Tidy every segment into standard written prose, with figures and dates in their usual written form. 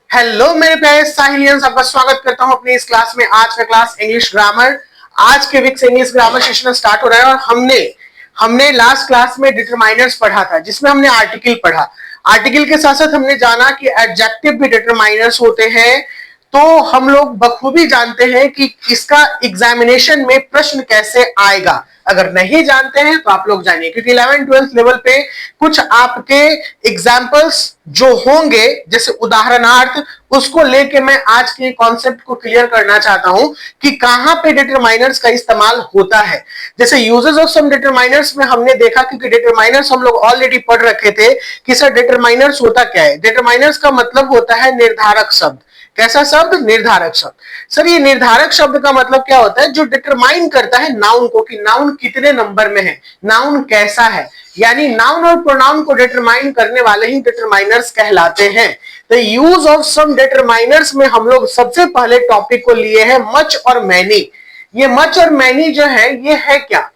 Hello मेरे प्यारे साहिलियंस, आपका स्वागत करता हूं अपनी इस क्लास में। आज का क्लास इंग्लिश ग्रामर, आज के वीक से इंग्लिश ग्रामर सेशन स्टार्ट हो रहा है। और हमने लास्ट क्लास में डिटरमाइनर्स पढ़ा था, जिसमें हमने आर्टिकल पढ़ा। आर्टिकल के साथ साथ हमने जाना कि एडजेक्टिव भी डिटरमाइनर्स होते हैं। तो हम लोग बखूबी जानते हैं कि इसका एग्जामिनेशन में प्रश्न कैसे आएगा। अगर नहीं जानते हैं तो आप लोग जानिए, क्योंकि 11th-12th लेवल पे कुछ आपके एग्जाम्पल्स जो होंगे, जैसे उदाहरणार्थ, उसको लेके मैं आज के कॉन्सेप्ट को क्लियर करना चाहता हूं कि कहां पे डिटरमाइनर्स का इस्तेमाल होता है। जैसे यूजेस ऑफ सम डिटरमाइनर्स में हमने देखा, क्योंकि डिटरमाइनर्स हम लोग ऑलरेडी पढ़ रखे थे कि सर डिटरमाइनर्स होता क्या है। डिटरमाइनर्स का मतलब होता है निर्धारक शब्द। कैसा शब्द? निर्धारक शब्द। सर ये निर्धारक शब्द का मतलब क्या होता है? जो डिटरमाइन करता है नाउन को, कि नाउन कितने नंबर में है, नाउन कैसा है। यानी नाउन और प्रोनाउन को डिटरमाइन करने वाले ही डिटरमाइनर्स कहलाते हैं। तो यूज ऑफ सम डिटरमाइनर्स में हम लोग सबसे पहले टॉपिक को लिए हैं मच और मैनी। ये मच और मैनी जो है, ये है क्या?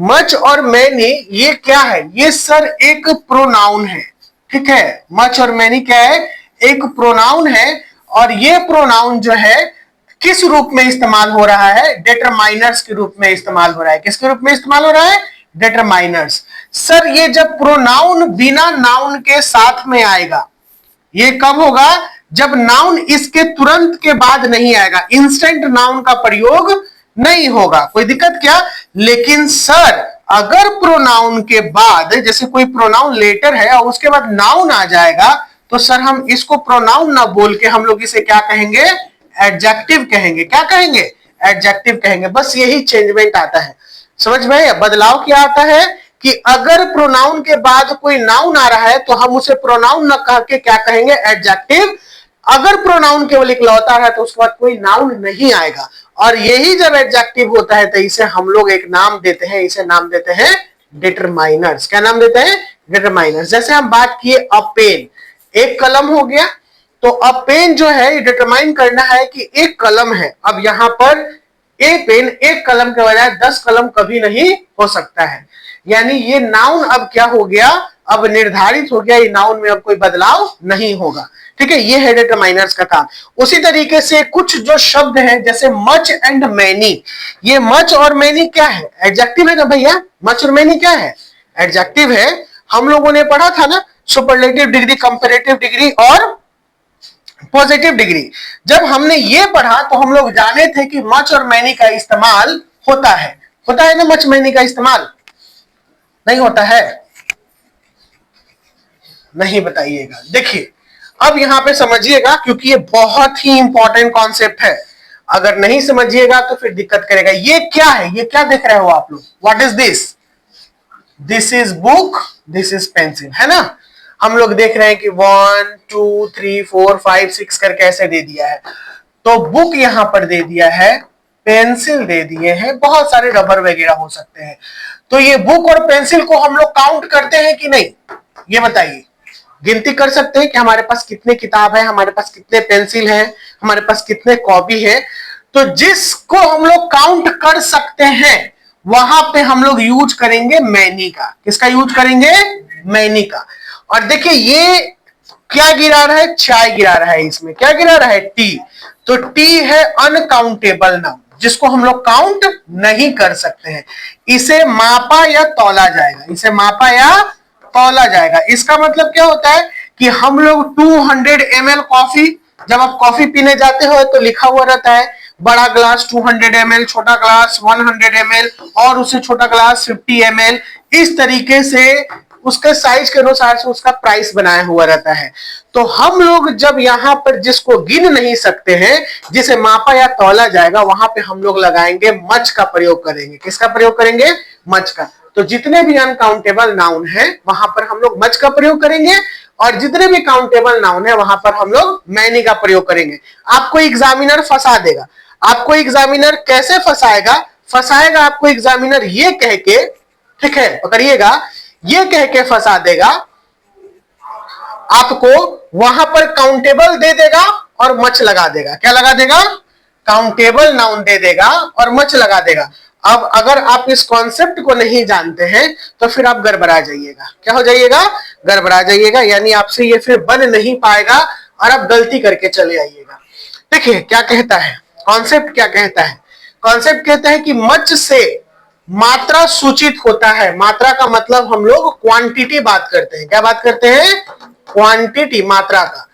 मच और मैनी ये क्या है? ये सर एक प्रोनाउन है। ठीक है, मच और मैनी क्या है? एक प्रोनाउन है। और ये प्रोनाउन जो है किस रूप में इस्तेमाल हो रहा है? डिटरमाइनर्स के रूप में इस्तेमाल हो रहा है। किसके रूप में इस्तेमाल हो रहा है? डिटरमाइनर्स। सर ये जब प्रोनाउन बिना नाउन के साथ में आएगा, ये कब होगा? जब नाउन इसके तुरंत के बाद नहीं आएगा, इंस्टेंट नाउन का प्रयोग नहीं होगा। कोई दिक्कत क्या? लेकिन सर अगर प्रोनाउन के बाद, जैसे कोई प्रोनाउन लेटर है और उसके बाद नाउन आ जाएगा, तो सर हम इसको प्रोनाउन ना बोल के हम लोग इसे क्या कहेंगे? एडजेक्टिव कहेंगे। क्या कहेंगे? एडजेक्टिव कहेंगे। बस यही चेंजमेंट आता है। समझ में? बदलाव क्या आता है कि अगर प्रोनाउन के बाद कोई नाउन आ रहा है तो हम उसे प्रोनाउन न कह के क्या कहेंगे? एडजेक्टिव। अगर प्रोनाउन केवल इकलौता है तो उसके बाद कोई नाउन नहीं आएगा। और यही जब एडजेक्टिव होता है तो इसे हम लोग एक नाम देते हैं, इसे नाम देते हैं डिटरमाइनर्स। क्या नाम देते हैं? डिटरमाइनर्स। जैसे हम बात किए अ पेन, एक कलम हो गया। तो अ पेन जो है ये डिटरमाइन करना है कि एक कलम है। अब यहां पर ए पेन, एक कलम के बजाय 10 कलम कभी नहीं हो सकता है। यानी ये नाउन अब क्या हो गया? अब निर्धारित हो गया। ये नाउन में अब कोई बदलाव नहीं होगा। ठीक है, ये है डिटरमाइनर्स का काम। उसी तरीके से कुछ जो शब्द हैं, जैसे मच एंड मैनी। ये मच और मैनी क्या है? एडजेक्टिव है ना भैया। मच और मैनी क्या है? एडजेक्टिव है। हम लोगों ने पढ़ा था ना सुपरलेटिव डिग्री, कंपैरेटिव डिग्री और पॉजिटिव डिग्री। जब हमने ये पढ़ा तो हम लोग जाने थे कि मच और मैनी का इस्तेमाल होता है। होता है ना मच मैनी का इस्तेमाल? नहीं होता है? नहीं बताइएगा। देखिए अब यहां पे समझिएगा, क्योंकि ये बहुत ही इंपॉर्टेंट कॉन्सेप्ट है। अगर नहीं समझिएगा तो फिर दिक्कत करेगा। ये क्या है? ये क्या देख रहे हो आप लोग? What is this? This is book, this is pencil, है ना। हम लोग देख रहे हैं कि 1 2 3 4 5 6 करके ऐसे दे दिया है। तो बुक यहां पर दे दिया है, पेंसिल दे दिए हैं, बहुत सारे रबर वगैरह हो सकते हैं। तो ये बुक और पेंसिल को हम लोग काउंट करते हैं कि नहीं? ये बताइए। गिनती कर सकते हैं कि हमारे पास कितने किताब है, हमारे पास कितने पेंसिल है, हमारे पास कितने कॉपी है। तो जिसको हम लोग काउंट कर सकते हैं वहां पे हम लोग यूज करेंगे मैनी का। किसका यूज करेंगे? मैनी का। और देखिए ये क्या गिरा रहा है? चाय गिरा रहा है। इसमें क्या गिरा रहा है? टी। तो टी है अनकाउंटेबल नाउन, जिसको हम लोग काउंट नहीं कर सकते हैं। इसे मापा या तौला जाएगा। इसे मापा या तौला जाएगा। इसका मतलब क्या होता है कि हम लोग 200 ml कॉफी, जब आप कॉफी पीने जाते हो तो लिखा हुआ रहता है बड़ा ग्लास 200 ml, छोटा ग्लास 100 ml और उससे छोटा ग्लास 50 ml। इस तरीके से उसके साइज के अनुसार से उसका प्राइस बनाया हुआ रहता है। तो हम लोग जब यहां पर जिसको गिन नहीं सकते हैं, जिसे मापा या तौला जाएगा, वहां पे हम लोग लगाएंगे मच का प्रयोग करेंगे। किसका प्रयोग करेंगे? मच का। तो जितने भी अनकाउंटेबल नाउन है वहां पर हम लोग मच का प्रयोग करेंगे, और जितने भी काउंटेबल नाउन है वहां पर हम लोग मैनी का प्रयोग करेंगे। आपको एग्जामिनर फंसा देगा। आपको एग्जामिनर कैसे फंसाएगा? फंसाएगा आपको एग्जामिनर ये कह के, ठीक है पकड़िएगा, ये कह के फंसा देगा आपको, वहां पर काउंटेबल दे देगा और मच लगा देगा। क्या लगा देगा? काउंटेबल नाउन दे देगा और मच लगा देगा। अब अगर आप इस कॉन्सेप्ट को नहीं जानते हैं तो फिर आप गड़बड़ा जाइएगा। क्या हो जाइएगा? गड़बड़ा जाइएगा। यानी आपसे ये फिर बन नहीं पाएगा। और आप गलती करके चले आइएगा। देखिए क्या कहता है कॉन्सेप्ट, क्या कहता है कॉन्सेप्ट, कहता है कि मच से मात्रा सूचित होता है। मात्रा का मतलब हम लोग क्वांटिटी बात करते हैं। क्या बात करते हैं? क्वांटिटी, मात्रा का।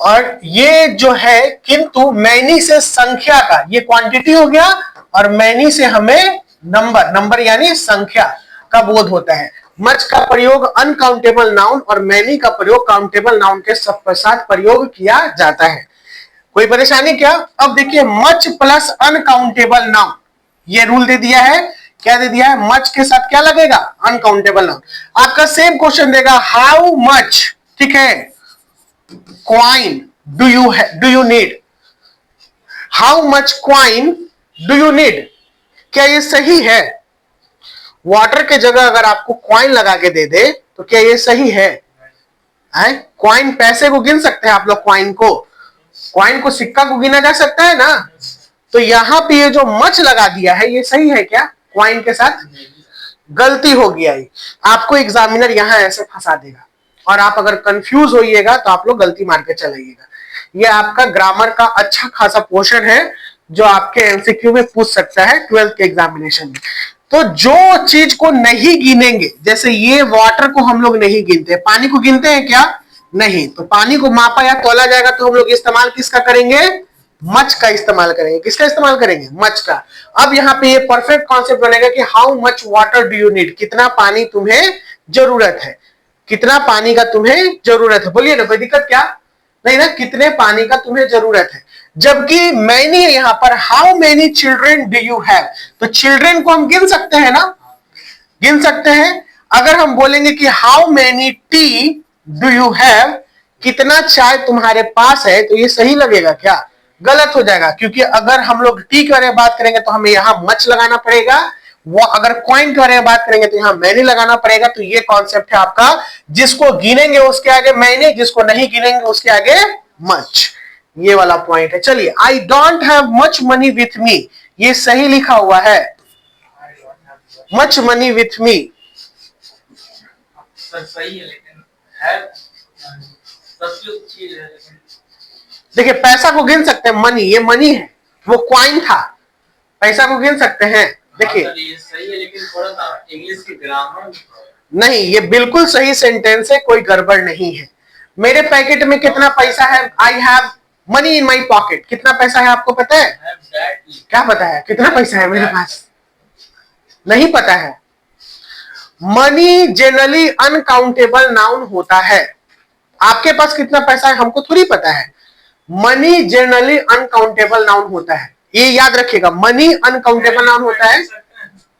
और ये जो है किंतु मैनी से संख्या का, ये क्वांटिटी हो गया, और मैनी से हमें नंबर, नंबर यानी संख्या का बोध होता है। मच का प्रयोग अनकाउंटेबल नाउन और मैनी का प्रयोग काउंटेबल नाउन के साथ प्रयोग किया जाता है। कोई परेशानी क्या? अब देखिए मच प्लस अनकाउंटेबल नाउन, ये रूल दे दिया है। क्या दे दिया है? मच के साथ क्या लगेगा? Uncountable noun. आपका सेम क्वेश्चन देगा, हाउ मच, ठीक है, coin do you need, how much coin do you need. क्या ये सही है? वाटर के जगह अगर आपको क्वाइन लगा के दे दे तो क्या ये सही है? क्वाइन, पैसे को गिन सकते हैं आप लोग? क्वाइन को सिक्का को गिना जा सकता है ना? तो यहां पे ये जो मच लगा दिया है ये सही है क्या? क्वाइन के साथ गलती हो गया है। आपको एग्जामिनर यहां ऐसे फंसा देगा और आप अगर कंफ्यूज होइएगा तो आप लोग गलती मार के चलाइएगा। ये आपका ग्रामर का अच्छा खासा पोर्शन है जो आपके एमसीक्यू में पूछ सकता है 12th के एग्जामिनेशन में। तो जो चीज को नहीं गिनेंगे, जैसे ये वाटर को हम लोग नहीं गिनते, पानी को गिनते हैं क्या? नहीं। तो पानी को मापा या तोला जाएगा तो हम लोग इस्तेमाल किसका करेंगे? मच का इस्तेमाल करेंगे। किसका इस्तेमाल करेंगे? मच का। अब यहाँ पे ये परफेक्ट कॉन्सेप्ट बनेगा कि how much water do you need, कितना पानी तुम्हें जरूरत है, कितना पानी का तुम्हें जरूरत है। बोलिए ना, कोई दिक्कत क्या? नहीं ना, कितने पानी का तुम्हें जरूरत है। जबकि मैनी है यहां पर, how many children do you have, तो चिल्ड्रेन को हम गिन सकते हैं ना? गिन सकते हैं। अगर हम बोलेंगे कि how many T do you have, कितना चाय तुम्हारे पास है, तो ये सही लगेगा क्या? गलत हो जाएगा, क्योंकि अगर हम लोग टी के बारे में बात करेंगे तो हमें यहां मच लगाना पड़ेगा, वो अगर क्वाइन के बारे में बात करेंगे तो यहां मैनी लगाना पड़ेगा। तो ये कॉन्सेप्ट है आपका, जिसको गिनेंगे उसके आगे मैनी, जिसको नहीं गिनेंगे उसके आगे मच। ये वाला पॉइंट है। चलिए, I don't have much money with me, ये सही लिखा हुआ है, मच मनी विथ मी। सही है, लेकिन है चीज है। देखिए पैसा को गिन सकते हैं, मनी, ये मनी है, वो क्वाइन था, पैसा को गिन सकते हैं। देखिए ये सही है, लेकिन थोड़ा सा इंग्लिश की ग्रामर नहीं, ये बिल्कुल सही सेंटेंस है, कोई गड़बड़ नहीं है। मेरे पैकेट में कितना पैसा है? I have money in my pocket. कितना पैसा है आपको पता है? क्या पता है कितना पैसा है मेरे पास? नहीं पता है। मनी जनरली अनकाउंटेबल नाउन होता है। आपके पास कितना पैसा है हमको थोड़ी पता है। मनी जनरली अनकाउंटेबल नाउन होता है, ये याद रखिएगा, मनी अनकाउंटेबल नाउन होता है।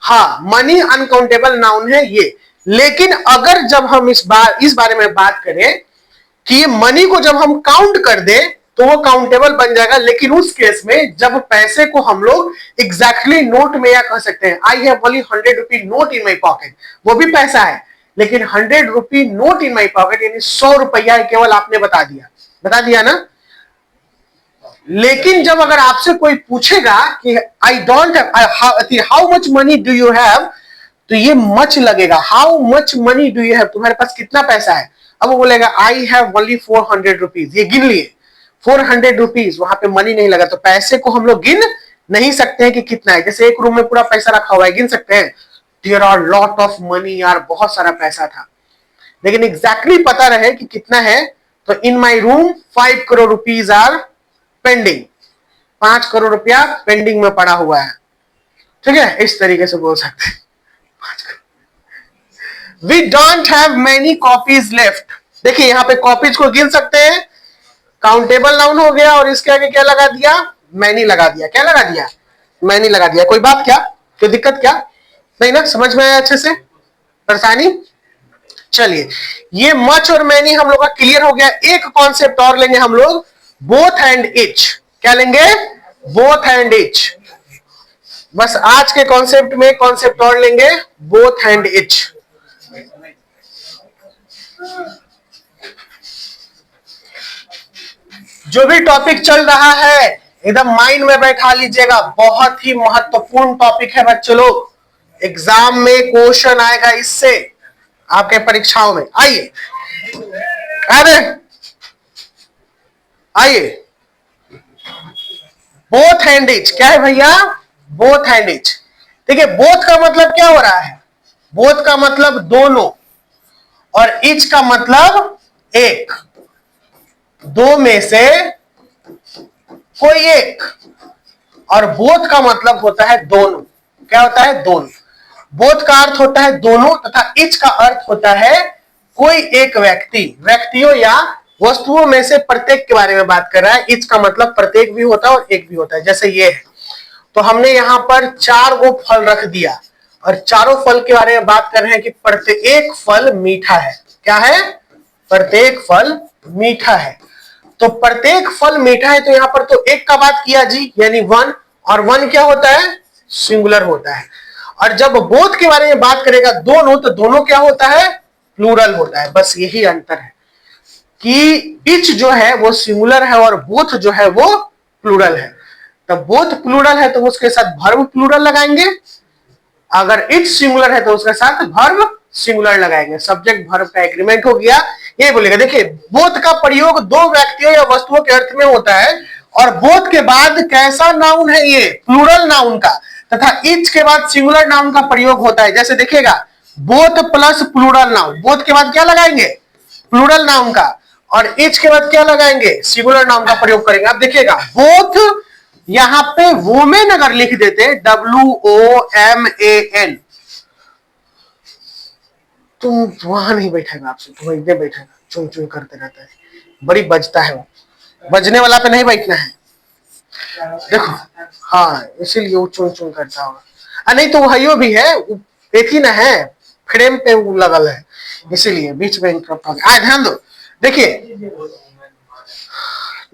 हाँ, मनी अनकाउंटेबल नाउन है ये। लेकिन अगर जब हम इस बारे में बात करें कि ये मनी को जब हम काउंट कर दे तो वो काउंटेबल बन जाएगा। लेकिन उस केस में जब पैसे को हम लोग एग्जैक्टली नोट में या कह सकते हैं, I have only 100 rupee note in my pocket, वो भी पैसा है, लेकिन 100 rupee note in my pocket यानी 100 रुपया केवल आपने बता दिया ना। लेकिन जब अगर आपसे कोई पूछेगा कि I don't have, how much money do you have, तो ये मच लगेगा। How much money do you have, तुम्हारे पास कितना पैसा है? अब वो बोलेगा आई हैव ओनली 400 रुपीज, ये गिन लिए 400 रुपीज, वहां पे मनी नहीं लगा। तो पैसे को हम लोग गिन नहीं सकते हैं कि कितना है। जैसे एक रूम में पूरा पैसा रखा हुआ है, गिन सकते हैं there are lot of money, यार बहुत सारा पैसा था, लेकिन एग्जैक्टली पता रहे कि कितना है। तो in my room 5 crore rupees are pending, 5 crore रुपया पेंडिंग में पड़ा हुआ है। ठीक है, इस तरीके से बोल सकते हैं। We don't have many copies left. देखिए यहां पे कॉपीज को गिन सकते हैं, काउंटेबल नाउन हो गया, और इसके आगे क्या लगा दिया? मैनी लगा दिया। क्या लगा दिया? मैनी लगा दिया। कोई बात क्या? कोई दिक्कत क्या? नहीं ना, समझ में आया अच्छे से? परेशानी? चलिए, ये मच और मैनी हम लोग का क्लियर हो गया। एक कॉन्सेप्ट और लेंगे हम लोग, बोथ एंड इच। क्या लेंगे? Both and each. बस आज के कॉन्सेप्ट में कॉन्सेप्ट और लेंगे, बोथ एंड इच। जो भी टॉपिक चल रहा है एकदम माइंड में बैठा लीजिएगा, बहुत ही महत्वपूर्ण टॉपिक है बच्चों लोग। एग्जाम में क्वेश्चन आएगा इससे, आपके परीक्षाओं में। आइए, अरे आइए, बोथ हैंड इच क्या है भैया? Both hand etch. देखिए बोथ का मतलब क्या हो रहा है? बोथ का मतलब दोनों, और इच का मतलब एक, दो में से कोई एक, और बोथ का मतलब होता है दोनों। क्या होता है? दोनों। बोथ का अर्थ होता है दोनों, तथा इच का अर्थ होता है कोई एक व्यक्ति, व्यक्तियों या वस्तुओं में से प्रत्येक के बारे में बात कर रहा है। इच का मतलब प्रत्येक भी होता है और एक भी होता है, जैसे ये है। तो हमने यहां पर 4 गो फल रख दिया, और चारों फल के बारे में बात कर रहे हैं कि प्रत्येक फल मीठा है। क्या है? प्रत्येक फल मीठा है। तो प्रत्येक फल मीठा है, तो यहां पर तो एक का बात किया जी, यानी वन, और वन क्या होता है? सिंगुलर होता है। और जब बोथ के बारे में बात करेगा दोनों, तो दोनों क्या होता है? प्लूरल होता है। बस यही अंतर है कि इच जो है वो सिंगुलर है और बोथ जो है वो प्लूरल है। तब बोथ प्लूरल है तो उसके साथ वर्ब प्लूरल लगाएंगे, अगर इट सिंगुलर है तो उसके साथ वर्ब सिंगुलर लगाएंगे। सब्जेक्ट वर्ब का एग्रीमेंट हो गया। ये बोलेगा, देखिए बोथ का प्रयोग दो व्यक्तियों या वस्तुओं के अर्थ में होता है, और बोथ के बाद कैसा नाउन है? ये प्लूरल नाउन का, तथा इच के बाद सिंगुलर नाउन का प्रयोग होता है। जैसे देखिएगा, both plus plural noun, both के बाद क्या लगाएंगे? प्लूरल नाउन का, और इच के बाद क्या लगाएंगे? सिंगुलर नाउन का प्रयोग करेंगे। अब देखिएगा, बोथ यहां पे वोमेन अगर लिख देते WOMAN, तुम वहां नहीं बैठेगा, आपसे तुम इधर बैठेगा, चुन चुन करते रहता है, बड़ी बजता है वो, बजने वाला पे नहीं बैठना है। देखो, हाँ, इसीलिए वो चुन चुन करता होगा। नहीं तो भाइयों भी है, एक ही ना है, फ्रेम पे वो लगल है, इसीलिए बीच में इंटरप्ट हो गया। ध्यान दो, देखिए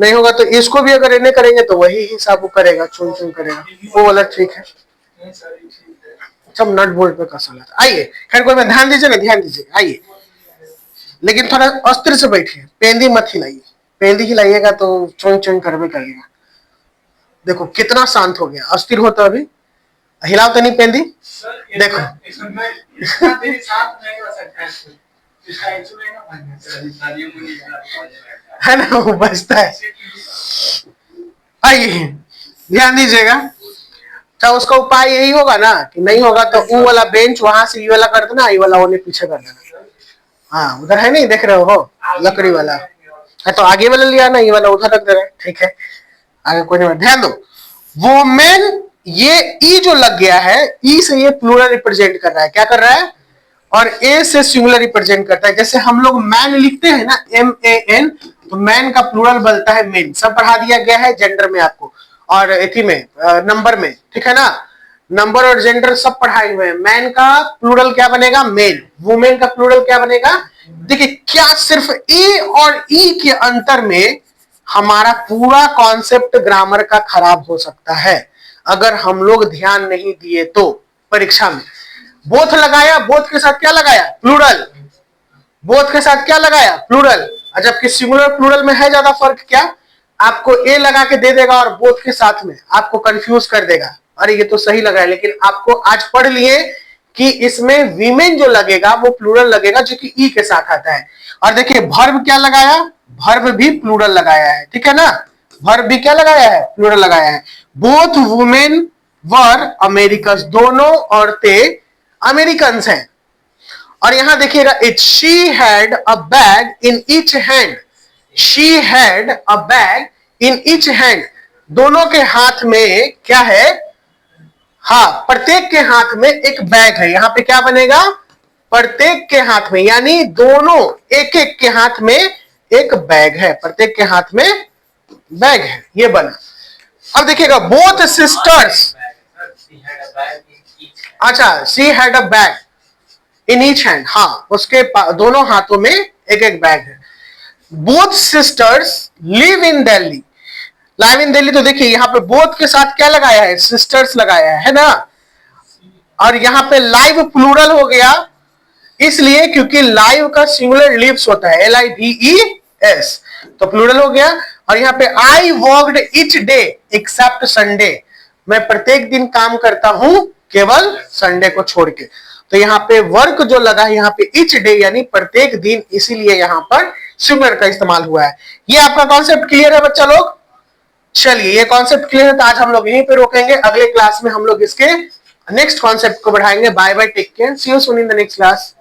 नहीं होगा तो इसको भी अगर इन्हें करेंगे तो वही हिसाब वो करेगा, चुन चुन करेगा, वो वाला ठीक है। सब नट बोल्ट पे कसा था। आइए, खैर कोई में ध्यान दीजिए ना, ध्यान दीजिए। आइए, लेकिन थोड़ा अस्त्र से बैठिए, पेंदी मत हिलाइए। पेंदी हिलाइएगा तो चुन चुन करवे करेगा। देखो कितना शांत हो गया, अस्थिर होता अभी। हिलाओ तो नहीं पेंदी, देखो है ना, वो बचता है। आइए ध्यान दीजिएगा। अच्छा, उसका उपाय यही होगा ना, कि नहीं होगा तो वो वाला बेंच वहां से ये वाला कर देना, ये वाला उन्हें पीछे कर देना। हाँ, उधर है नहीं, देख रहे हो लकड़ी वाला है, तो आगे वाला लिया ना, ये वाला उधर रख दे रहे, ठीक है। आगे कोई नहीं, ध्यान दो, वोमेन, ये ई जो लग गया है, ई से ये प्लूरल रिप्रेजेंट कर रहा है। क्या कर रहा है? और ए से सिंगुलर रिप्रेजेंट करता है। जैसे हम लोग मैन लिखते हैं ना, MAN, तो मैन का प्लूरल बनता है मेन। सब पढ़ा दिया गया है जेंडर में आपको, और इसी में नंबर में, ठीक है ना, नंबर और जेंडर सब पढ़ाए हुए हैं। मैन का प्लूरल क्या बनेगा? मेन। वुमेन का प्लूरल क्या बनेगा? देखिए, क्या सिर्फ ए और ई के अंतर में हमारा पूरा कॉन्सेप्ट ग्रामर का खराब हो सकता है, अगर हम लोग ध्यान नहीं दिए तो। परीक्षा में बोथ लगाया, बोथ के साथ क्या लगाया? प्लूरल। बोथ के साथ क्या लगाया? प्लूरल। और जबकि सिंगुलर प्लूरल में है ज्यादा फर्क क्या? आपको ए लगा के दे देगा और बोथ के साथ में आपको कंफ्यूज कर देगा, अरे ये तो सही लगा है, लेकिन आपको आज पढ़ लिए कि इसमें वीमेन जो लगेगा वो प्लूरल लगेगा, जो कि ई के साथ आता है। और देखिए वर्ब क्या लगाया? वर्ब भी प्लूरल लगाया है, ठीक है ना, वर्ब भी क्या लगाया है? प्लूरल लगाया है। बोथ वुमेन वर अमेरिकन, दोनों औरतें अमेरिकन हैं। और यहां देखिएगा, it she had a bag in each hand, she had a bag in each hand, दोनों के हाथ में क्या है? हाँ, प्रत्येक के हाथ में एक बैग है। यहां पे क्या बनेगा? प्रत्येक के हाथ में, यानी दोनों एक एक के हाथ में एक बैग है, प्रत्येक के हाथ में बैग है, ये बना। अब देखिएगा, बोथ सिस्टर्स, अच्छा, she had a bag in each hand, हाँ, उसके दोनों हाथों में एक एक बैग है। Both sisters live in Delhi, live in Delhi, तो देखिए यहां पे बोथ के साथ क्या लगाया है? सिस्टर्स लगाया है ना, और यहां पे लाइव प्लूरल हो गया, इसलिए क्योंकि लाइव का सिंगुलर लिव्स होता है, LIVES, तो प्लूरल हो गया। और यहाँ पे I worked each day except Sunday, मैं प्रत्येक दिन काम करता हूं केवल संडे को छोड़ के। तो यहाँ पे वर्क जो लगा है यहाँ पे ईच डे यानी प्रत्येक दिन, इसीलिए यहाँ पर स्विमर का इस्तेमाल हुआ है। ये आपका कॉन्सेप्ट क्लियर है बच्चा लोग? चलिए, ये कॉन्सेप्ट क्लियर है तो आज हम लोग यहीं पे रोकेंगे। अगले क्लास में हम लोग इसके नेक्स्ट कॉन्सेप्ट को बढ़ाएंगे। Bye bye, take care, see you soon in the next class.